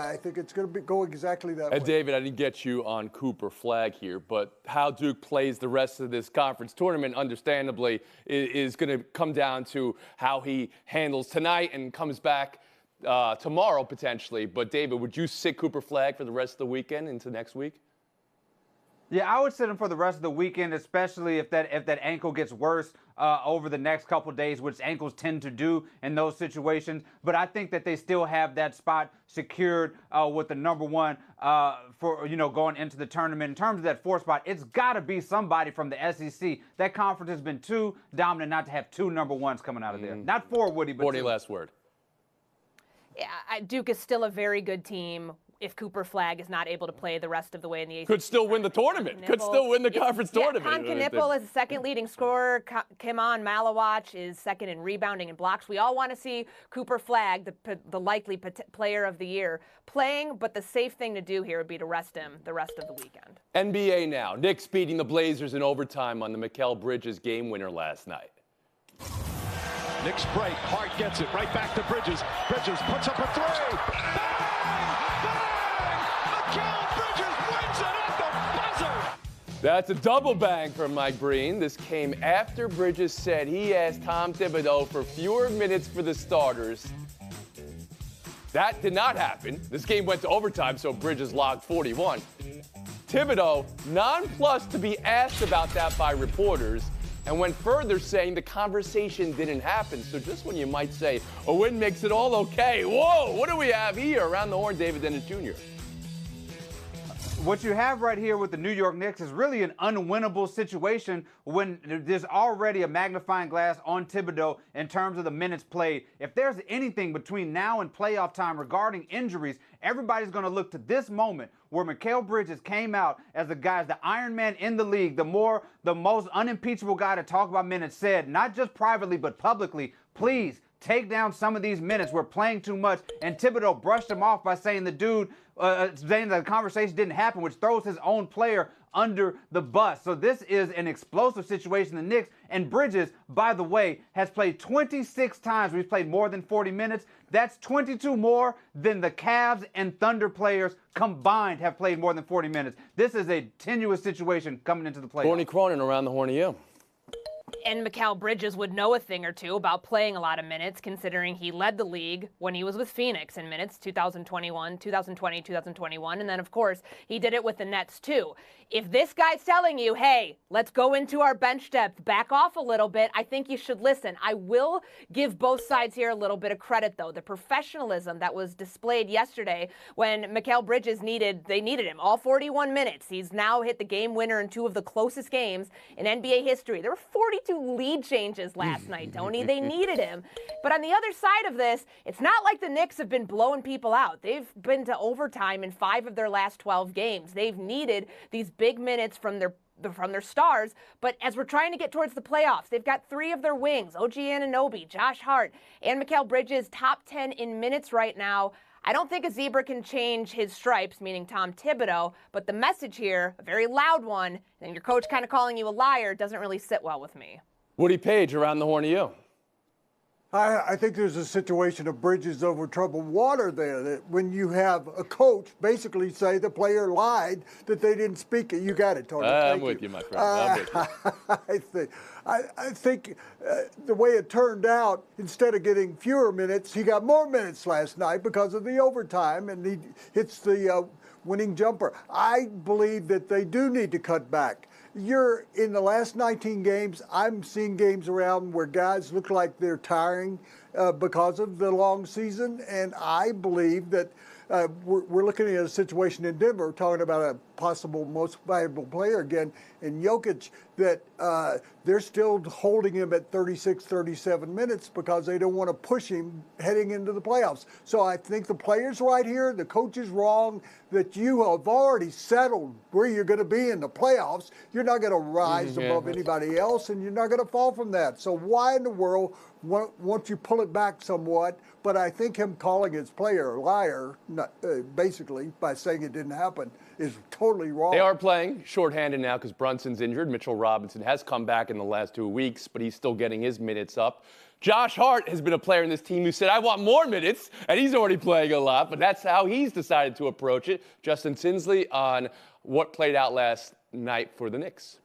I think it's going to go exactly that way. David, I didn't get you on Cooper Flagg here, but how Duke plays the rest of this conference tournament, understandably, is going to come down to how he handles tonight and comes back tomorrow, potentially. But, David, would you sit Cooper Flagg for the rest of the weekend into next week? Yeah, I would sit him for the rest of the weekend, especially if that ankle gets worse over the next couple of days, which ankles tend to do in those situations. But I think that they still have that spot secured with the number one for going into the tournament. In terms of that 4th spot, it's got to be somebody from the SEC. That conference has been too dominant not to have 2 number ones coming out of there. Not 4, Woody, but 40 2. last word. Yeah, Duke is still a very good team. If Cooper Flagg is not able to play the rest of the way in the ACC. Could still win the tournament. Could still win the conference tournament. Kon Knueppel is the second leading scorer. Kimon Malawach is second in rebounding and blocks. We all want to see Cooper Flagg, the likely player of the year, playing, but the safe thing to do here would be to rest him the rest of the weekend. NBA now. Knicks beating the Blazers in overtime on the Mikal Bridges game winner last night. Knicks break. Hart gets it right back to Bridges. Bridges puts up a 3. That's a double bang from Mike Breen. This came after Bridges said he asked Tom Thibodeau for fewer minutes for the starters. That did not happen. This game went to overtime, so Bridges logged 41. Thibodeau, nonplussed to be asked about that by reporters, and went further saying the conversation didn't happen. So just when you might say, a win makes it all okay, whoa, what do we have here? Around the horn, David Dennis Jr. What you have right here with the New York Knicks is really an unwinnable situation when there's already a magnifying glass on Thibodeau in terms of the minutes played. If there's anything between now and playoff time regarding injuries, everybody's going to look to this moment where Mikal Bridges came out as the guy, the Iron Man in the league, the most unimpeachable guy to talk about minutes, said, not just privately but publicly, please take down some of these minutes. We're playing too much. And Thibodeau brushed him off by saying saying the conversation didn't happen, which throws his own player under the bus. So this is an explosive situation. The Knicks and Bridges, by the way, has played 26 times. We've played more than 40 minutes. That's 22 more than the Cavs and Thunder players combined have played more than 40 minutes. This is a tenuous situation coming into the playoffs. Courtney Cronin around the horn of you. And Mikal Bridges would know a thing or two about playing a lot of minutes, considering he led the league when he was with Phoenix in minutes, 2020, 2021. And then, of course, he did it with the Nets, too. If this guy's telling you, hey, let's go into our bench depth, back off a little bit, I think you should listen. I will give both sides here a little bit of credit, though. The professionalism that was displayed yesterday when Mikal Bridges needed him all 41 minutes. He's now hit the game winner in 2 of the closest games in NBA history. There were 42 lead changes last night, Tony. They needed him. But on the other side of this, it's not like the Knicks have been blowing people out. They've been to overtime in 5 of their last 12 games. They've needed these big minutes from their stars, but as we're trying to get towards the playoffs, they've got 3 of their wings, OG Anunoby, Josh Hart, and Mikal Bridges, top 10 in minutes right now. I don't think a zebra can change his stripes, meaning Tom Thibodeau, but the message here, a very loud one, and your coach kind of calling you a liar, doesn't really sit well with me. Woody Page around the horn of you. I think there's a situation of bridges over troubled water there, that when you have a coach basically say the player lied, that they didn't speak it. You got it, Tony. I'm with you, my friend. I'm with you. I think the way it turned out, instead of getting fewer minutes, he got more minutes last night because of the overtime, and he hits the winning jumper. I believe that they do need to cut back. You're in the last 19 games, I'm seeing games around where guys look like they're tiring because of the long season, and I believe that we're looking at a situation in Denver, talking about a possible most valuable player again in Jokic, that they're still holding him at 36, 37 minutes because they don't want to push him heading into the playoffs. So I think the player's right here, the coach is wrong, that you have already settled where you're going to be in the playoffs. You're not going to rise above anybody else, and you're not going to fall from that. So why in the world won't you pull it back somewhat? But I think him calling his player a liar, basically, by saying it didn't happen, is totally wrong. They are playing shorthanded now because Brunson's injured. Mitchell Robinson has come back in the last 2 weeks, but he's still getting his minutes up. Josh Hart has been a player in this team who said, I want more minutes, and he's already playing a lot, but that's how he's decided to approach it. Justin Tinsley on what played out last night for the Knicks.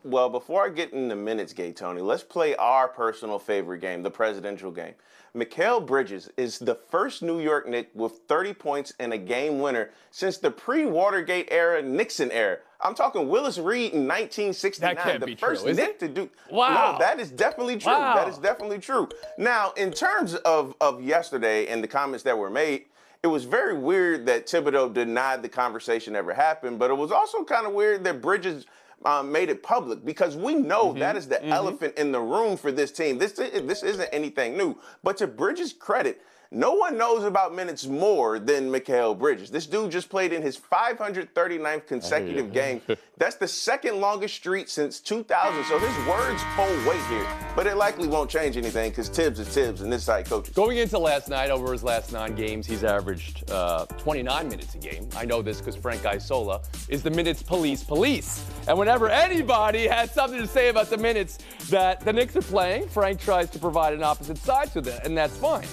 Well, before I get into minutes, Gay Tony, let's play our personal favorite game, the presidential game. Mikal Bridges is the first New York Knick with 30 points and a game winner since the pre-Watergate era, Nixon era. I'm talking Willis Reed in 1969. That can't the be first true, is Knick it? to do. Wow. No, that is definitely true. Wow. That is definitely true. Now, in terms of yesterday and the comments that were made, it was very weird that Thibodeau denied the conversation ever happened, but it was also kind of weird that Bridges made it public, because we know that is the elephant in the room for this team. This isn't anything new. But to Bridges' credit, no one knows about minutes more than Mikal Bridges. This dude just played in his 539th consecutive game. That's the second longest streak since 2000. So his words hold weight here. But it likely won't change anything because Tibbs is Tibbs and this side coaches. Going into last night, over his last 9 games, he's averaged 29 minutes a game. I know this because Frank Isola is the minutes police. And whenever anybody has something to say about the minutes that the Knicks are playing, Frank tries to provide an opposite side to that, and that's fine.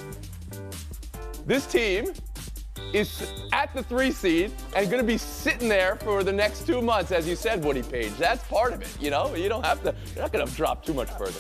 This team is at the 3 seed and going to be sitting there for the next 2 months, as you said, Woody Page. That's part of it, you know? You don't have to, you're not going to drop too much further.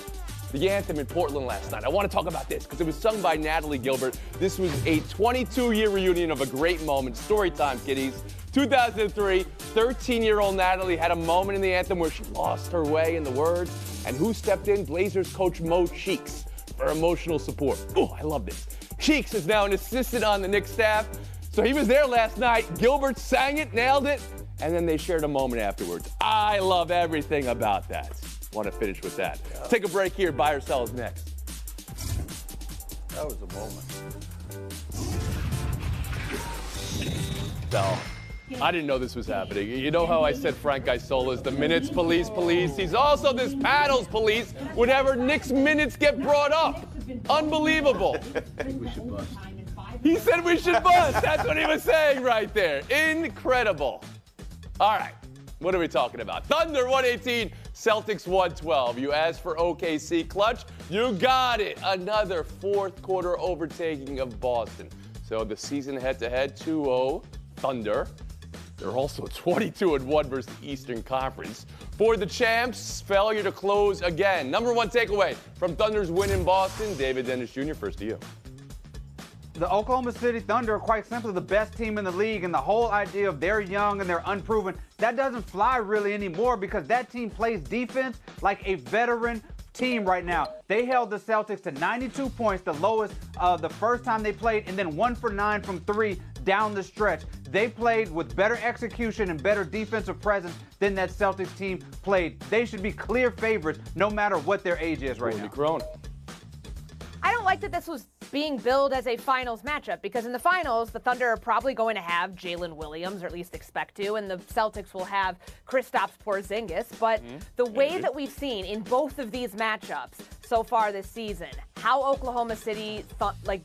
The anthem in Portland last night. I want to talk about this because it was sung by Natalie Gilbert. This was a 22-year reunion of a great moment. Story time, kiddies. 2003, 13-year-old Natalie had a moment in the anthem where she lost her way in the words. And who stepped in? Blazers coach Mo Cheeks for emotional support. Oh, I love this. Cheeks is now an assistant on the Knicks staff. So he was there last night. Gilbert sang it, nailed it, and then they shared a moment afterwards. I love everything about that. Want to finish with that. Yeah. Take a break here. Buy or sell is next. That was a moment. So, I didn't know this was happening. You know how I said Frank Isola is the minutes police? He's also this paddles police whenever Knicks minutes get brought up. Unbelievable. He said we should bust. That's what he was saying right there. Incredible. All right. What are we talking about? Thunder 118, Celtics 112. You asked for OKC clutch. You got it. Another fourth quarter overtaking of Boston. So the season head-to-head 2-0 Thunder. They're also 22-1 versus the Eastern Conference. For the champs, failure to close again. Number 1 takeaway from Thunder's win in Boston. David Dennis Jr., first to you. The Oklahoma City Thunder are quite simply the best team in the league, and the whole idea of they're young and they're unproven, that doesn't fly really anymore because that team plays defense like a veteran team right now. They held the Celtics to 92 points, the lowest the first time they played, and then 1 for 9 from 3 down the stretch. They played with better execution and better defensive presence than that Celtics team played. They should be clear favorites no matter what their age is right now. Crone. I don't like that this was being billed as a finals matchup because in the finals, the Thunder are probably going to have Jalen Williams, or at least expect to, and the Celtics will have Kristaps Porzingis. But the way that we've seen in both of these matchups so far this season, how Oklahoma City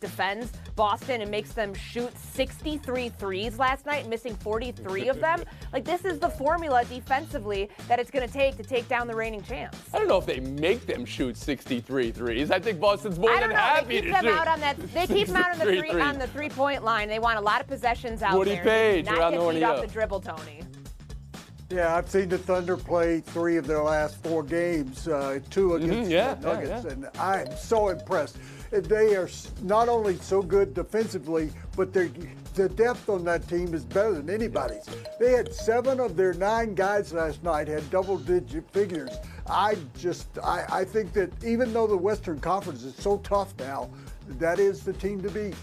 defends Boston and makes them shoot 63 threes last night, missing 43 of them. Like, this is the formula defensively that it's going to take down the reigning champs. I don't know if they make them shoot 63 threes. I think Boston's more than happy to shoot. They keep them out on the three-point line. They want a lot of possessions out Woody there. Page not around get the beat horny off the dribble, Tony. Yeah, I've seen the Thunder play 3 of their last 4 games, 2 against the Nuggets, and I'm so impressed. They are not only so good defensively, but the depth on that team is better than anybody's. They had 7 of their 9 guys last night had double-digit figures. I think that even though the Western Conference is so tough now, that is the team to beat.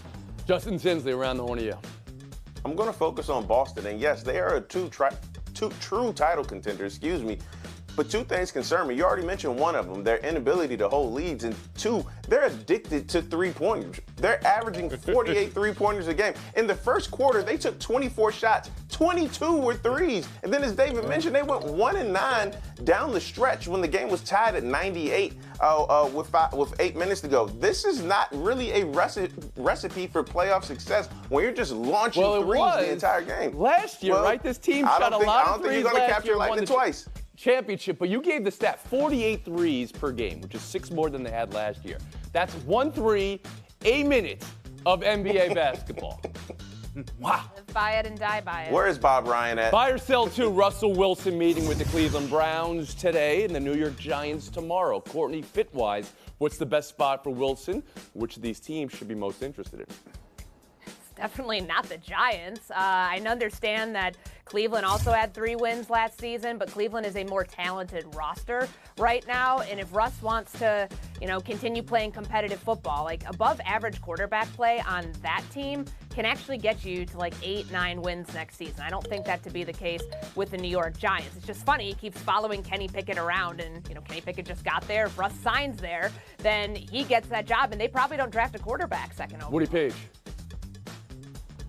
Justin Tinsley around the horn of you. I'm going to focus on Boston, and yes, they are two true title contenders, But 2 things concern me. You already mentioned one of them, their inability to hold leads, and 2, they're addicted to three-pointers. They're averaging 48 three-pointers a game. In the first quarter, they took 24 shots, 22 were threes. And then as David mentioned, they went 1-9 down the stretch when the game was tied at 98 with 8 minutes to go. This is not really a recipe for playoff success when you're just launching threes the entire game. Last year, right? This team shot a lot of threes. I don't think you're going to capture it like that twice. championship, but you gave the stat 48 threes per game, which is 6 more than they had last year. That's 1 3 a minute of NBA basketball. Wow. Live by it and die by it. Where is Bob Ryan at? Buy or sell to Russell Wilson meeting with the Cleveland Browns today and the New York Giants tomorrow. Courtney, fit-wise, what's the best spot for Wilson? Which of these teams should be most interested in? Definitely not the Giants. I understand that Cleveland also had 3 wins last season, but Cleveland is a more talented roster right now. And if Russ wants to, continue playing competitive football, like above average quarterback play on that team can actually get you to like 8-9 wins next season. I don't think that to be the case with the New York Giants. It's just funny. He keeps following Kenny Pickett around, and Kenny Pickett just got there. If Russ signs there, then he gets that job, and they probably don't draft a quarterback second overall. Woody Page.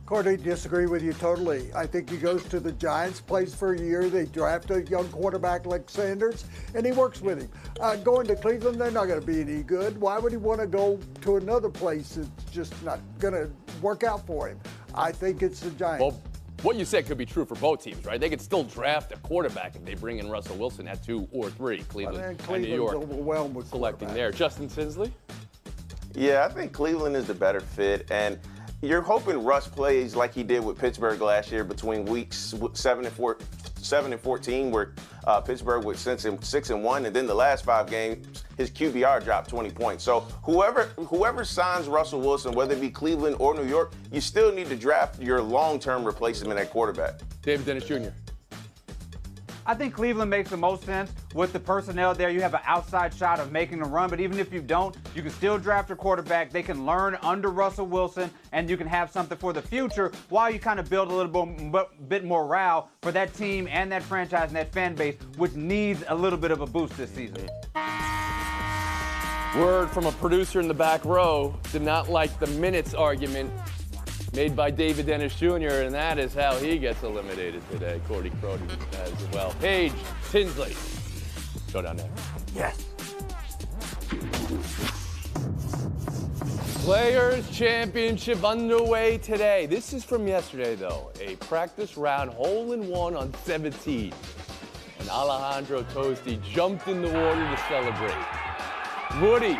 Courtney, disagree with you totally. I think he goes to the Giants, plays for a year. They draft a young quarterback like Sanders, and he works with him. Going to Cleveland, they're not going to be any good. Why would he want to go to another place that's just not going to work out for him? I think it's the Giants. Well, what you said could be true for both teams, right? They could still draft a quarterback if they bring in Russell Wilson at 2 or 3. Cleveland and New York overwhelmed with selecting there. Justin Tinsley? Yeah, I think Cleveland is the better fit, and you're hoping Russ plays like he did with Pittsburgh last year between weeks 7 and 14, where Pittsburgh was 6-1, and then the last 5 games, his QBR dropped 20 points. So whoever signs Russell Wilson, whether it be Cleveland or New York, you still need to draft your long-term replacement at quarterback. David Dennis Jr. I think Cleveland makes the most sense with the personnel there. You have an outside shot of making a run, but even if you don't, you can still draft your quarterback. They can learn under Russell Wilson, and you can have something for the future while you kind of build a little bit morale for that team and that franchise and that fan base, which needs a little bit of a boost this season. Word from a producer in the back row did not like the minutes argument made by David Dennis Jr., and that is how he gets eliminated today. Cordy Crody as well. Paige, Tinsley. Go down there. Yes. Players Championship underway today. This is from yesterday, though. A practice round hole-in-one on 17. And Alejandro Tosti jumped in the water to celebrate. Woody,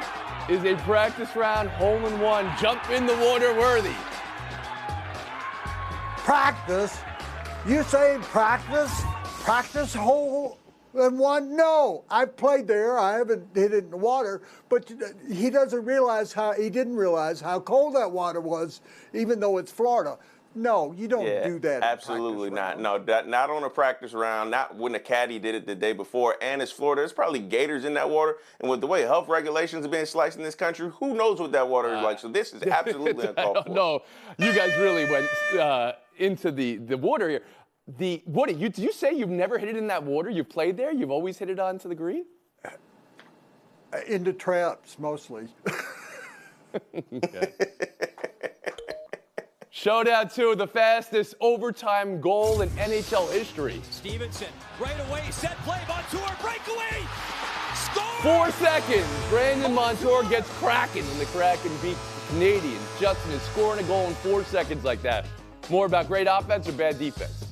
is a practice round hole-in-one jump in the water worthy? Practice? You saying practice? Practice hole in one? No, I played there. I haven't hit it in the water, but he didn't realize how cold that water was, even though it's Florida. No, you don't do that. Absolutely not. No, not on a practice round, not when the caddy did it the day before, and it's Florida. There's probably gators in that water, and with the way health regulations are being sliced in this country, who knows what that water is like? So this is absolutely uncalled for. No, you guys really went into the water here. Woody, did you say you've never hit it in that water? You've played there? You've always hit it onto the green? Into traps, mostly. Okay. Showdown 2, the fastest overtime goal in NHL history. Stevenson, right away, set play, Montour, breakaway, score! 4 seconds. Brandon Montour gets Kraken, and the Kraken beat Canadians. Justin is scoring a goal in 4 seconds like that. More about great offense or bad defense?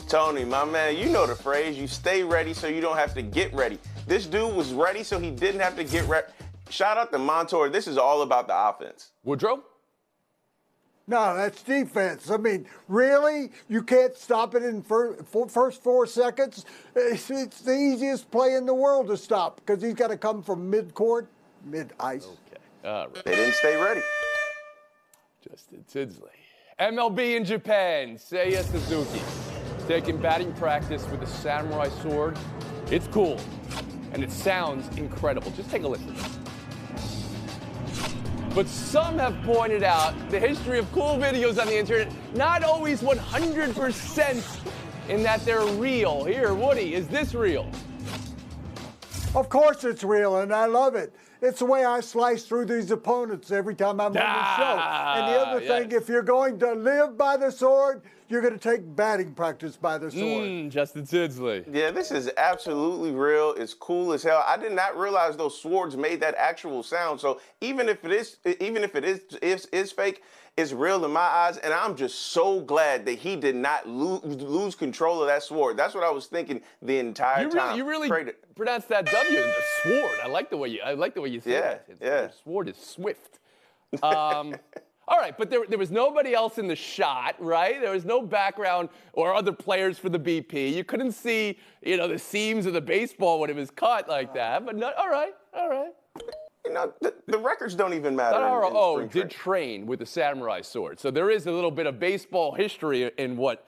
Tony, my man, you know the phrase, you stay ready so you don't have to get ready. This dude was ready so he didn't have to get ready. Shout out to Montour. This is all about the offense. Woodrow? No, that's defense. I mean, really? You can't stop it in first 4 seconds? It's the easiest play in the world to stop because he's got to come from mid-court, mid-ice. Okay, all right. They didn't stay ready. Justin Tinsley. MLB in Japan, Seiya Suzuki. Taking batting practice with a samurai sword. It's cool, and it sounds incredible. Just take a listen. But some have pointed out the history of cool videos on the internet, not always 100% in that they're real. Here, Woody, is this real? Of course it's real, and I love it. It's the way I slice through these opponents every time I'm on the show. And the other thing, if you're going to live by the sword, you're going to take batting practice by the sword. Justin Tinsley. Yeah, this is absolutely real. It's cool as hell. I did not realize those swords made that actual sound. So even if it is fake, is real in my eyes, and I'm just so glad that he did not lose control of that sword. That's what I was thinking the entire time. You really pronounced that W, the sword. I like the way you say that. Yeah. The sword is swift. All right, but there was nobody else in the shot, right? There was no background or other players for the BP. You couldn't see, the seams of the baseball when it was cut like that. But all right. The records don't even matter. Tadaro did train with the samurai sword, so there is a little bit of baseball history in what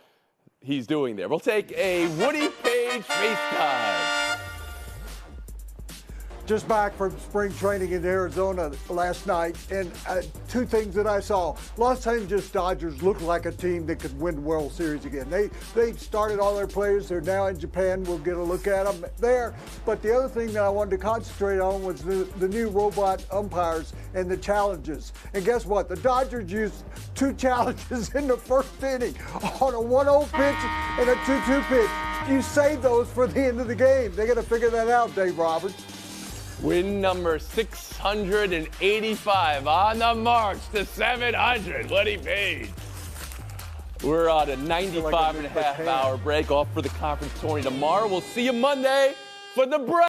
he's doing there. We'll take a Woody Page FaceTime. Just back from spring training in Arizona last night, and two things that I saw. Los Angeles Dodgers look like a team that could win the World Series again. They started all their players. They're now in Japan. We'll get a look at them there. But the other thing that I wanted to concentrate on was the new robot umpires and the challenges. And guess what? The Dodgers used 2 challenges in the first inning on a 1-0 pitch and a 2-2 pitch. You save those for the end of the game. They got to figure that out, Dave Roberts. Win number 685 on the march to 700. Woody Page. We're on a 95 and a half hour break off for the conference tourney tomorrow. We'll see you Monday for the break.